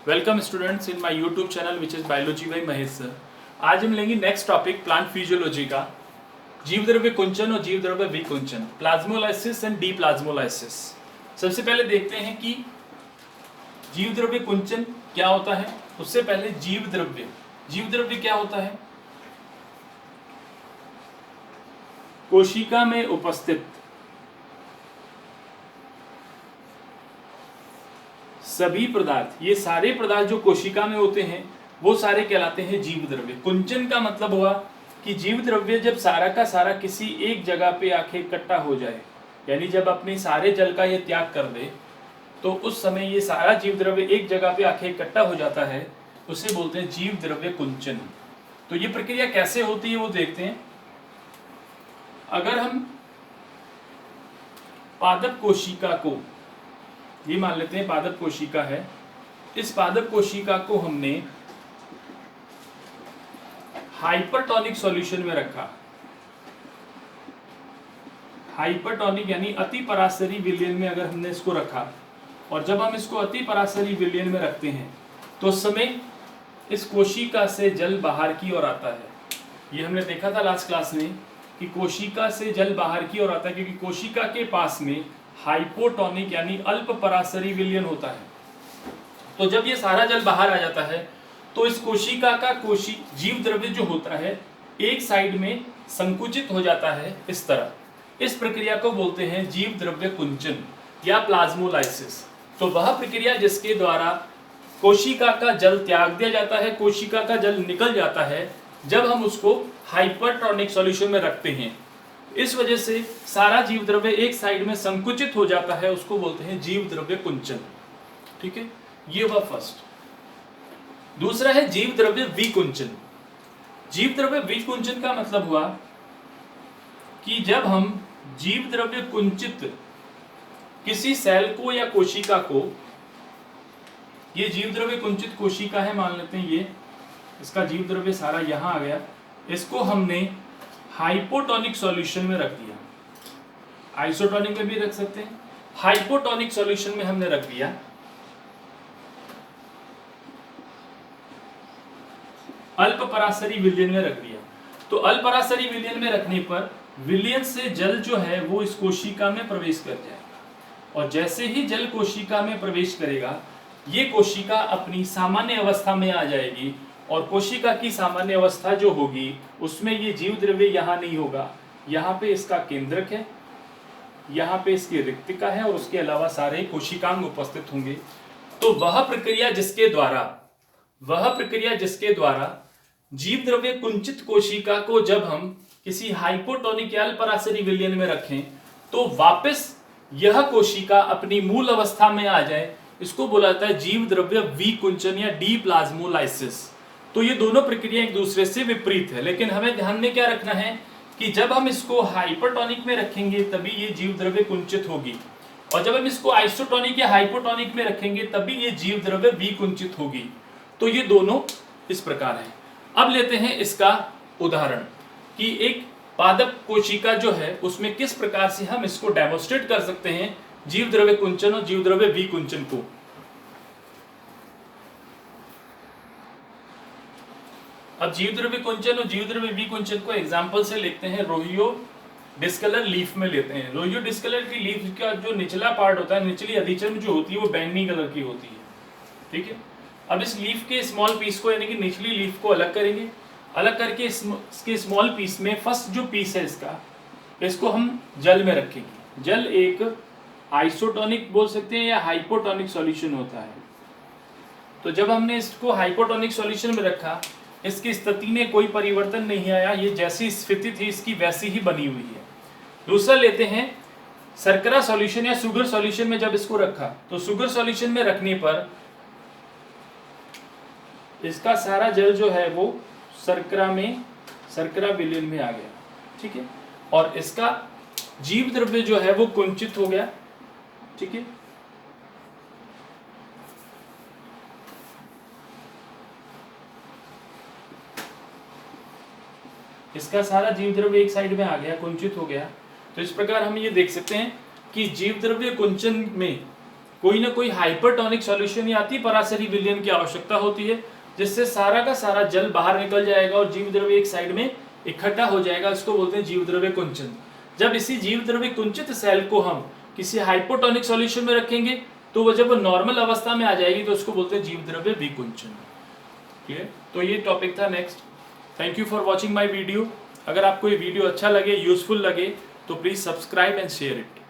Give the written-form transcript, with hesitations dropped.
Welcome students in my YouTube channel which is biology by Mahesh sir. आज हम लेंगे next topic plant physiology का, जीव द्रव्य कुंचन और जीव द्रव्य विकुंचन, प्लाज्मोलाइसिस एंड डीप्लाज्मोलाइसिस। सबसे पहले देखते हैं कि जीव द्रव्य कुंचन क्या होता है। उससे पहले जीव द्रव्य क्या होता है? कोशिका में उपस्थित सभी पदार्थ, ये सारे पदार्थ जो कोशिका में होते हैं वो सारे कहलाते हैं जीव द्रव्य। कुंचन का मतलब हुआ कि जीव द्रव्य जब सारा का सारा किसी एक जगह पे आके इकट्ठा हो जाए, यानी जब अपने सारे जल का ये त्याग कर दे, तो उस समय ये सारा जीव द्रव्य एक जगह पे आके इकट्ठा हो जाता है, उसे बोलते हैं जीव द्रव्य कुंचन। तो ये प्रक्रिया कैसे होती है वो देखते हैं। अगर हम पादप कोशिका को, ये मान लेते हैं पादप कोशिका है, इस पादप कोशिका को हमने हाइपरटोनिक सॉल्यूशन में रखा। हाइपरटोनिक यानी अति पराशरी विलयन में अगर हमने इसको रखा, और जब हम इसको अति पराशरी विलयन में रखते हैं तो उस समय इस कोशिका से जल बाहर की ओर आता है। ये हमने देखा था लास्ट क्लास में कि कोशिका से जल बाहर की ओर आता है, क्योंकि कोशिका के पास में हाइपोटोनिक यानी अल्प पराशरी विलयन होता है। तो जब ये सारा जल बाहर आ जाता है तो इस कोशिका का जीव द्रव्य जो होता है एक साइड में संकुचित हो जाता है इस तरह। इस प्रक्रिया को बोलते हैं जीव द्रव्य कुंचन या प्लाज्मोलाइसिस। तो वह प्रक्रिया जिसके द्वारा कोशिका का जल त्याग दिया जाता है, कोशिका का जल निकल जाता है जब हम उसको हाइपरटोनिक सॉल्यूशन में रखते हैं। इस वजह से सारा जीव द्रव्य एक साइड में संकुचित हो जाता है, उसको बोलते हैं जीव द्रव्य कुंचन। ठीक है, ये हुआ फर्स्ट। दूसरा है जीव द्रव्य विकुंचन। जीव द्रव्य विकुंचन का मतलब हुआ कि जब हम जीव द्रव्य कुंचित किसी सेल को या कोशिका को, ये जीव द्रव्य कुंचित कोशिका है मान लेते हैं, ये इसका जीव द्रव्य सारा यहां आ गया, इसको हमने हाइपोटोनिक सॉल्यूशन में रख दिया। आइसोटोनिक में भी रख सकते हैं, हाइपोटोनिक सॉल्यूशन में हमने रख दिया। अल्प पराशरी विलयन में रख दिया। तो अल्प पराशरी विलयन में रखने पर विलयन से जल जो है वो इस कोशिका में प्रवेश कर जाएगा, और जैसे ही जल कोशिका में प्रवेश करेगा ये कोशिका अपनी सामान्य अवस्था में आ जाएगी, और कोशिका की सामान्य अवस्था जो होगी उसमें ये जीव द्रव्य यहाँ नहीं होगा, यहाँ पे इसका केंद्रक है, यहाँ पे इसकी रिक्तिका है, और उसके अलावा सारे कोशिकांग उपस्थित होंगे। तो वह प्रक्रिया जिसके द्वारा जीव द्रव्य कुंचित कोशिका को जब हम किसी हाइपोटोनिक या अल्पपराशरी विलयन में रखें तो वापस यह कोशिका अपनी मूल अवस्था में आ जाए, इसको बोला जाता है जीव द्रव्य विकुंचन या डीप्लाज्मोलाइसिस। तो ये दोनों प्रक्रिया एक दूसरे से विपरीत है, लेकिन हमें ध्यान में क्या रखना है कि जब हम इसको हाइपरटोनिक में रखेंगे तभी ये जीव द्रव्य कुंचित होगी, और जब हम इसको आइसोटोनिक या हाइपोटोनिक में रखेंगे तभी ये जीव द्रव्य विकुंचित होगी। तो ये दोनों इस प्रकार है। अब लेते हैं इसका उदाहरण कि एक पादप कोशिका जो है उसमें किस प्रकार से हम इसको डेमोन्स्ट्रेट कर सकते हैं जीव द्रव्य कुंचन और जीव द्रव्य विकुंचन को। अब जीव द्रव्य कुंचन और जीव द्रव्य विकुंचन को एग्जांपल से लेते हैं, रोहियो डिस्कलर लीफ में लेते हैं। रोहियो डिस्कलर की लीफ का जो निचला पार्ट होता है, निचली अधिचर्म जो होती है वो बैंगनी कलर की होती है। ठीक है, अब इस लीफ के स्मॉल पीस को यानी कि निचली लीफ को अलग करेंगे। अलग करके इसके स्मॉल पीस में फर्स्ट जो पीस है इसको हम जल में रखेंगे। जल एक आइसोटोनिक बोल सकते हैं या हाइपोटोनिक सॉल्यूशन होता है। तो जब हमने इसको हाइपोटोनिक सॉल्यूशन में रखा, इसकी स्थिति में कोई परिवर्तन नहीं आया, ये जैसी स्थिति थी इसकी वैसी ही बनी हुई है। दूसरा लेते हैं शर्करा सॉल्यूशन या शुगर सॉल्यूशन में जब इसको रखा, तो शुगर सॉल्यूशन में रखने पर इसका सारा जल जो है वो शर्करा विलयन में आ गया। ठीक है, और इसका जीव द्रव्य जो है वो कुंचित हो गया। ठीक है, इसका सारा जीव द्रव्य एक साइड में आ गया, कुंचित हो गया। तो इस प्रकार हम ये देख सकते हैं कि जीव द्रव्य कुंचन में कोई ना कोई हाइपरटोनिक सॉल्यूशन या अति पराशरी विलयन की आवश्यकता होती है, जिससे सारा का सारा जल बाहर निकल जाएगा और जीव द्रव्य एक साइड में इकट्ठा हो जाएगा। इसको बोलते हैं जीव द्रव्य कुंचन। जब इसी जीव द्रव्य कुंचित सेल को हम किसी हाइपोटोनिक सॉल्यूशन में रखेंगे तो वो जब नॉर्मल अवस्था में आ जाएगी तो उसको बोलते हैं जीव द्रव्य विकुंचन। क्लियर? तो ये टॉपिक था next. Thank you for watching my video. अगर आपको ये वीडियो अच्छा लगे, यूजफुल लगे, तो please subscribe and share it.